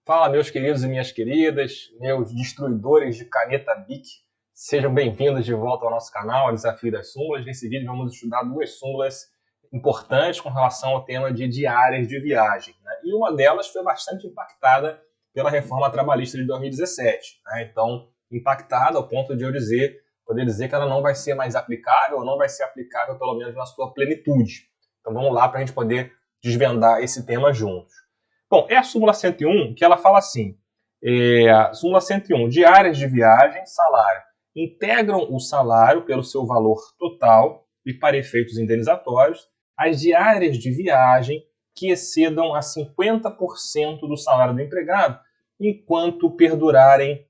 Fala, meus queridos e minhas queridas, meus destruidores de caneta Bic. Sejam bem-vindos de volta ao nosso canal, ao Desafio das Súmulas. Nesse vídeo vamos estudar duas súmulas importantes com relação ao tema de diárias de viagem, né? E uma delas foi bastante impactada pela reforma trabalhista de 2017. Né? Então, impactada ao ponto de eu poder dizer que ela não vai ser mais aplicável, ou não vai ser aplicável pelo menos na sua plenitude. Então vamos lá para a gente poder desvendar esse tema juntos. Bom, é a súmula 101 que ela fala assim, a súmula 101, diárias de viagem, salário. Integram o salário pelo seu valor total e para efeitos indenizatórios, as diárias de viagem que excedam a 50% do salário do empregado, enquanto perdurarem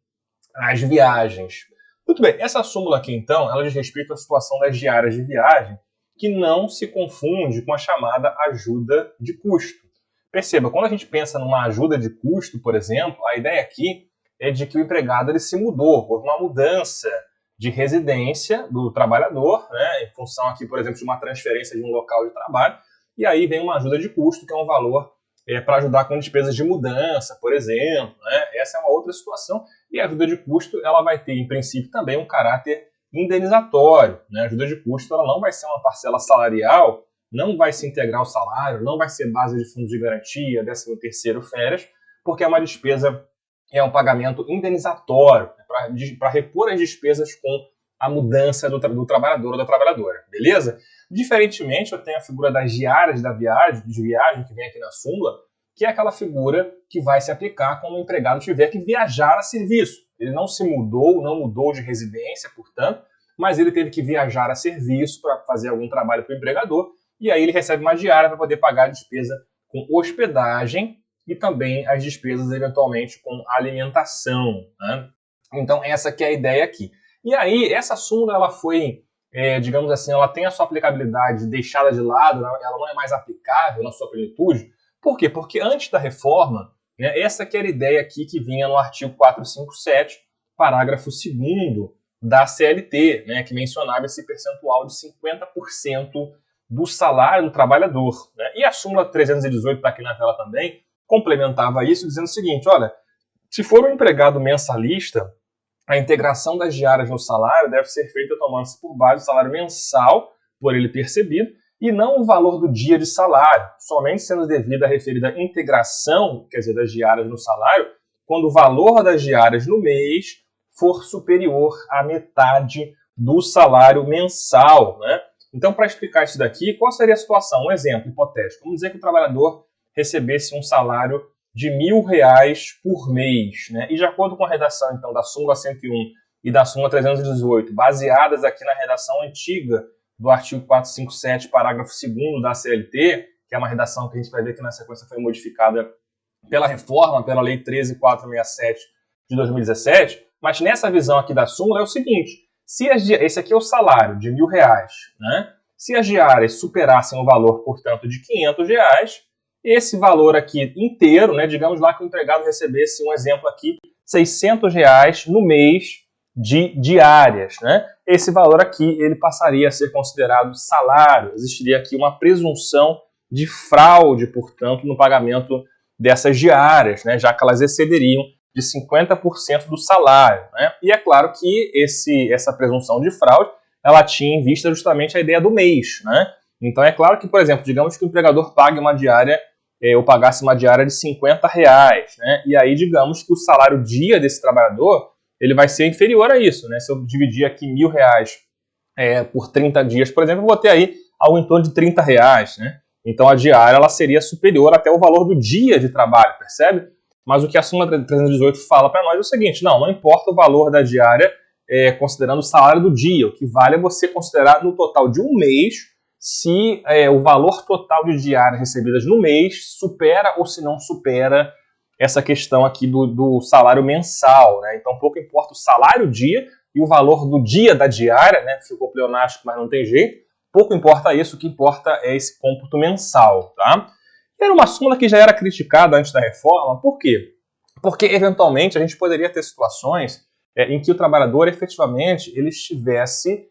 as viagens. Muito bem, essa súmula aqui então, ela diz respeito à situação das diárias de viagem, que não se confunde com a chamada ajuda de custo. Perceba, quando a gente pensa numa ajuda de custo, por exemplo, a ideia aqui é de que o empregado ele se mudou, houve uma mudança de residência do trabalhador, né, em função aqui, por exemplo, de uma transferência de um local de trabalho, e aí vem uma ajuda de custo, que é um valor para ajudar com despesas de mudança, por exemplo. Né? Essa é uma outra situação, e a ajuda de custo ela vai ter, em princípio, também um caráter indenizatório. Né? A ajuda de custo ela não vai ser uma parcela salarial, não vai se integrar ao salário, não vai ser base de fundo de garantia, 13º, férias, porque é uma despesa, é um pagamento indenizatório, para repor as despesas com a mudança do trabalhador ou da trabalhadora, beleza? Diferentemente, eu tenho a figura das diárias de viagem, que vem aqui na súmula, que é aquela figura que vai se aplicar quando o empregado tiver que viajar a serviço. Ele não se mudou, não mudou de residência, portanto, mas ele teve que viajar a serviço para fazer algum trabalho para o empregador, e aí ele recebe uma diária para poder pagar a despesa com hospedagem e também as despesas, eventualmente, com alimentação. Né? Então, essa que é a ideia aqui. E aí, essa súmula, ela foi, digamos assim, ela tem a sua aplicabilidade deixada de lado, ela não é mais aplicável na sua plenitude. Por quê? Porque antes da reforma, né, essa que era a ideia aqui que vinha no artigo 457, parágrafo 2º da CLT, né, que mencionava esse percentual de 50% do salário do trabalhador. Né? E a súmula 318, está aqui na tela também, complementava isso, dizendo o seguinte, olha, se for um empregado mensalista, a integração das diárias no salário deve ser feita tomando-se por base o salário mensal, por ele percebido, e não o valor do dia de salário, somente sendo devida a referida integração, quer dizer, das diárias no salário, quando o valor das diárias no mês for superior à metade do salário mensal. Né? Então, para explicar isso daqui, qual seria a situação? Um exemplo hipotético. Vamos dizer que o trabalhador recebesse um salário de R$1.000 por mês. Né? E de acordo com a redação então, da súmula 101 e da súmula 318, baseadas aqui na redação antiga do artigo 457, parágrafo 2º da CLT, que é uma redação que a gente vai ver que na sequência foi modificada pela reforma, pela Lei 13.467 de 2017, mas nessa visão aqui da súmula é o seguinte, esse aqui é o salário de R$1.000, né? Se as diárias superassem o valor, portanto, de R$500, esse valor aqui inteiro, né, digamos lá que o empregado recebesse, um exemplo aqui, R$600 no mês de diárias. Né? Esse valor aqui ele passaria a ser considerado salário. Existiria aqui uma presunção de fraude, portanto, no pagamento dessas diárias, né, já que elas excederiam de 50% do salário. Né? E é claro que essa presunção de fraude ela tinha em vista justamente a ideia do mês. Né? Então é claro que, por exemplo, digamos que o empregador pague uma diária, ou pagasse uma diária de R$50, né? E aí digamos que o salário dia desse trabalhador ele vai ser inferior a isso. Né? Se eu dividir aqui R$1.000 por 30 dias, por exemplo, eu vou ter aí algo em torno de R$30. Né? Então a diária ela seria superior até o valor do dia de trabalho, percebe? Mas o que a súmula 318 fala para nós é o seguinte, não importa o valor da diária considerando o salário do dia, o que vale é você considerar no total de um mês se o valor total de diárias recebidas no mês supera ou se não supera essa questão aqui do salário mensal. Né? Então pouco importa o salário dia e o valor do dia da diária, né? Ficou pleonástico, mas não tem jeito, pouco importa isso, o que importa é esse cômputo mensal. Tá? Era uma súmula que já era criticada antes da reforma. Por quê? Porque, eventualmente, a gente poderia ter situações em que o trabalhador, efetivamente, ele estivesse,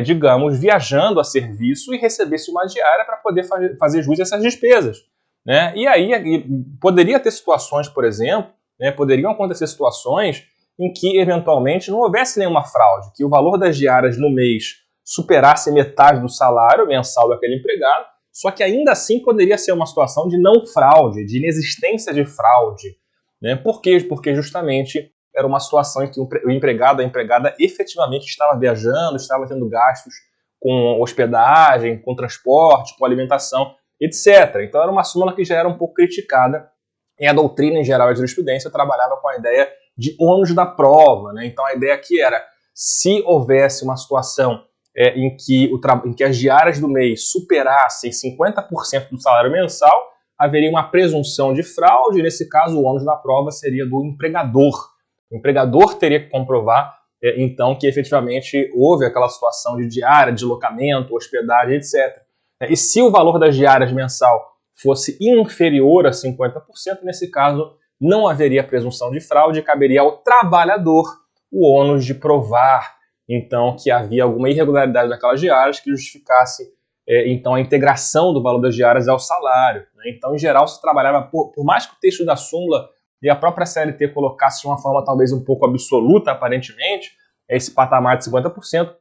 digamos, viajando a serviço e recebesse uma diária para poder fazer jus a essas despesas. Né? E aí poderia ter situações, por exemplo, né, poderiam acontecer situações em que, eventualmente, não houvesse nenhuma fraude, que o valor das diárias no mês superasse metade do salário mensal daquele empregado, só que ainda assim poderia ser uma situação de não fraude, de inexistência de fraude. Né? Por quê? Porque justamente era uma situação em que o empregado, a empregada, efetivamente estava viajando, estava tendo gastos com hospedagem, com transporte, com alimentação, etc. Então era uma súmula que já era um pouco criticada, e a doutrina em geral e a jurisprudência trabalhava com a ideia de ônus da prova. Né? Então a ideia aqui era, se houvesse uma situação em que as diárias do mês superassem 50% do salário mensal, haveria uma presunção de fraude, e nesse caso o ônus da prova seria do empregador. O empregador teria que comprovar, então, que efetivamente houve aquela situação de diária, deslocamento, hospedagem, etc. E se o valor das diárias mensal fosse inferior a 50%, nesse caso não haveria presunção de fraude, caberia ao trabalhador o ônus de provar, então, que havia alguma irregularidade naquelas diárias que justificasse, então, a integração do valor das diárias ao salário. Né? Então, em geral, se trabalhava, por mais que o texto da súmula e a própria CLT colocasse de uma forma talvez um pouco absoluta, aparentemente, esse patamar de 50%,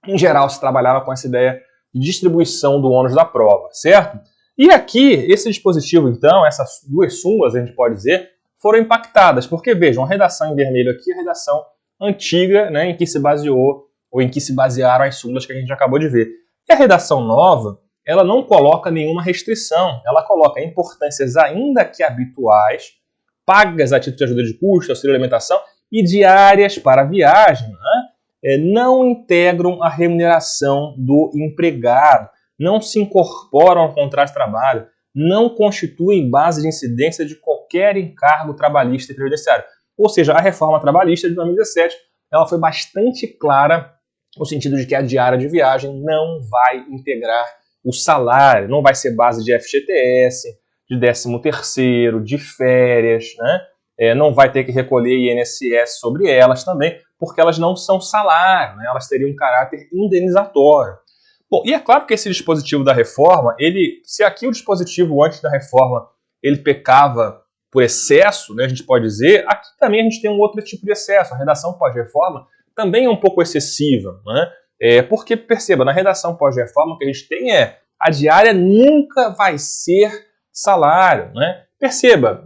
em geral se trabalhava com essa ideia de distribuição do ônus da prova, certo? E aqui, esse dispositivo, então, essas duas súmulas, a gente pode dizer, foram impactadas, porque, vejam, a redação em vermelho aqui é a redação antiga, né, em que se baseou, ou em que se basearam as súmulas que a gente acabou de ver. E a redação nova, ela não coloca nenhuma restrição, ela coloca importâncias ainda que habituais, pagas a título de ajuda de custo, auxílio alimentação e diárias para viagem, né? Não integram a remuneração do empregado, não se incorporam ao contrato de trabalho, não constituem base de incidência de qualquer encargo trabalhista e previdenciário. Ou seja, a reforma trabalhista de 2017 ela foi bastante clara no sentido de que a diária de viagem não vai integrar o salário, não vai ser base de FGTS, de 13º, de férias, né? Não vai ter que recolher INSS sobre elas também, porque elas não são salário, né? Elas teriam um caráter indenizatório. Bom, e é claro que esse dispositivo da reforma, se aqui o dispositivo antes da reforma ele pecava por excesso, né, a gente pode dizer, aqui também a gente tem um outro tipo de excesso. A redação pós-reforma também é um pouco excessiva, né? Porque, perceba, na redação pós-reforma o que a gente tem a diária nunca vai ser salário, né? Perceba,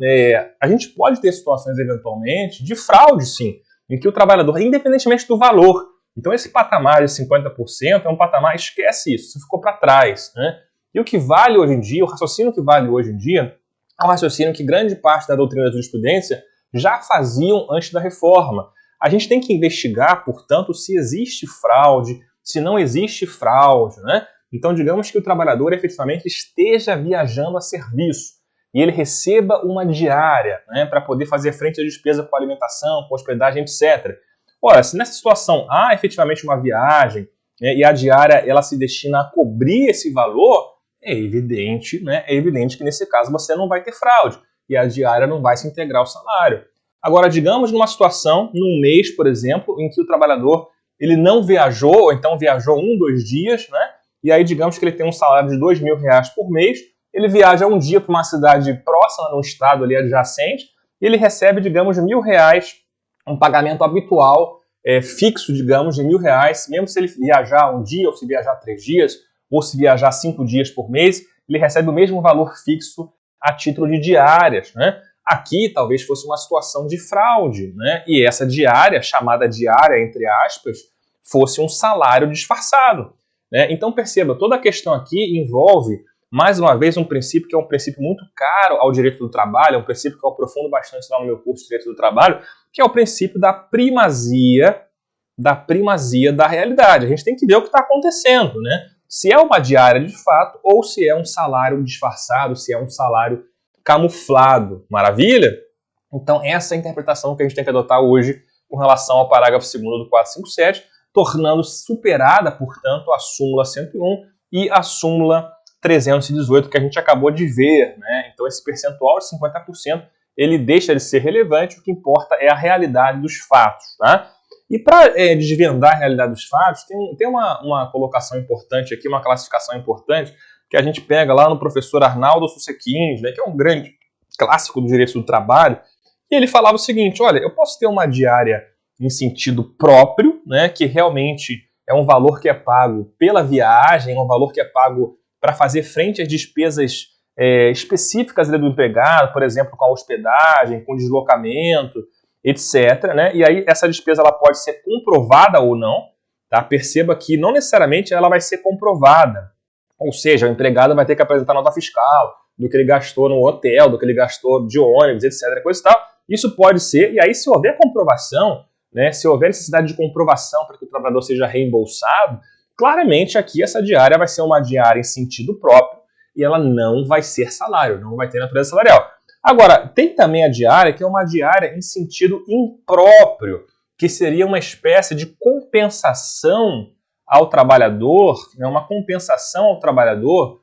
a gente pode ter situações eventualmente de fraude, sim, em que o trabalhador, independentemente do valor, então esse patamar de 50% é um patamar, esquece isso ficou para trás, né? E o que vale hoje em dia, o raciocínio que vale hoje em dia, é um raciocínio que grande parte da doutrina da jurisprudência já faziam antes da reforma. A gente tem que investigar, portanto, se existe fraude, se não existe fraude, né? Então, digamos que o trabalhador efetivamente esteja viajando a serviço e ele receba uma diária, né, para poder fazer frente à despesa com alimentação, com hospedagem, etc. Ora, se nessa situação há efetivamente uma viagem, né, e a diária ela se destina a cobrir esse valor, é evidente, né, que nesse caso você não vai ter fraude e a diária não vai se integrar ao salário. Agora, digamos numa situação, num mês, por exemplo, em que o trabalhador ele não viajou, ou então viajou 1, 2 dias, né? E aí digamos que ele tem um salário de R$2.000 por mês, ele viaja um dia para uma cidade próxima, num estado ali adjacente, e ele recebe, digamos, R$1.000, um pagamento habitual, fixo, digamos, de R$1.000, mesmo se ele viajar um dia, ou se viajar 3 dias, ou se viajar 5 dias por mês, ele recebe o mesmo valor fixo a título de diárias, né? Aqui talvez fosse uma situação de fraude, né? E essa diária, chamada diária, entre aspas, fosse um salário disfarçado, né? Então perceba, toda a questão aqui envolve, mais uma vez, um princípio que é um princípio muito caro ao direito do trabalho, é um princípio que eu aprofundo bastante lá no meu curso de direito do trabalho, que é o princípio da primazia da realidade. A gente tem que ver o que está acontecendo, né? Se é uma diária de fato ou se é um salário disfarçado, se é um salário camuflado. Maravilha? Então essa é a interpretação que a gente tem que adotar hoje com relação ao parágrafo 2º do 457, tornando superada, portanto, a súmula 101 e a súmula 318 que a gente acabou de ver, né? Então esse percentual de 50% ele deixa de ser relevante, o que importa é a realidade dos fatos, tá? E para desvendar a realidade dos fatos, tem uma colocação importante aqui, uma classificação importante, que a gente pega lá no professor Arnaldo Susequins, né, que é um grande clássico do direito do trabalho, E ele falava o seguinte, olha, eu posso ter uma diária em sentido próprio, né, que realmente é um valor que é pago pela viagem, é um valor que é pago para fazer frente às despesas específicas do empregado, por exemplo, com a hospedagem, com deslocamento, etc. Né? E aí essa despesa ela pode ser comprovada ou não. Tá? Perceba que não necessariamente ela vai ser comprovada. Ou seja, o empregado vai ter que apresentar nota fiscal do que ele gastou no hotel, do que ele gastou de ônibus, etc. Coisa e tal. Isso pode ser, e aí se houver comprovação, né, se houver necessidade de comprovação para que o trabalhador seja reembolsado, claramente aqui essa diária vai ser uma diária em sentido próprio e ela não vai ser salário, não vai ter natureza salarial. Agora, tem também a diária que é uma diária em sentido impróprio, que seria uma espécie de compensação ao trabalhador, né, uma compensação ao trabalhador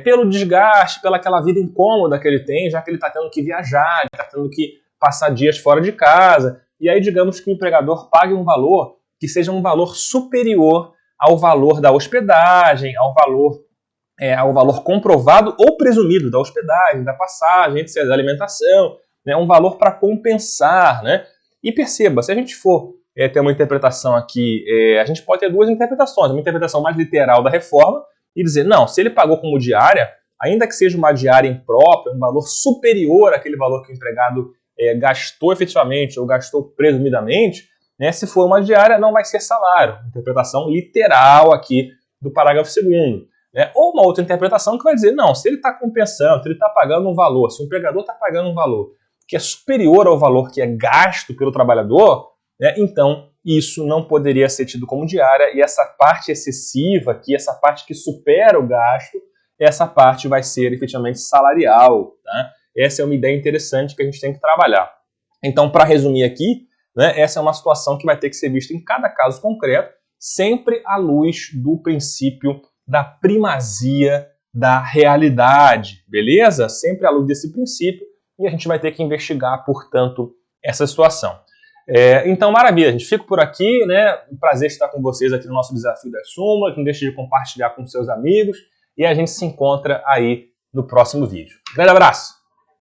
pelo desgaste, pela aquela vida incômoda que ele tem, já que ele está tendo que viajar, ele está tendo que passar dias fora de casa, e aí digamos que o empregador pague um valor que seja um valor superior ao valor da hospedagem, ao valor comprovado ou presumido da hospedagem, da passagem, etc., da alimentação, né, um valor para compensar, né? E perceba, se a gente for ter uma interpretação aqui, a gente pode ter duas interpretações, uma interpretação mais literal da reforma e dizer, não, se ele pagou como diária, ainda que seja uma diária imprópria, um valor superior àquele valor que o empregado gastou efetivamente ou gastou presumidamente, né, se for uma diária, não vai ser salário. Interpretação literal aqui do parágrafo 2º. Né? Ou uma outra interpretação que vai dizer, não, se ele está compensando, se ele está pagando um valor, se o empregador está pagando um valor que é superior ao valor que é gasto pelo trabalhador, né, então isso não poderia ser tido como diária e essa parte excessiva aqui, essa parte que supera o gasto, essa parte vai ser efetivamente salarial. Tá? Essa é uma ideia interessante que a gente tem que trabalhar. Então, para resumir aqui, né, essa é uma situação que vai ter que ser vista em cada caso concreto, sempre à luz do princípio da primazia da realidade, beleza? Sempre à luz desse princípio, e a gente vai ter que investigar, portanto, essa situação. Então, maravilha, a gente fica por aqui, né? Um prazer estar com vocês aqui no nosso Desafio das Súmulas, não deixe de compartilhar com seus amigos, e a gente se encontra aí no próximo vídeo. Grande abraço!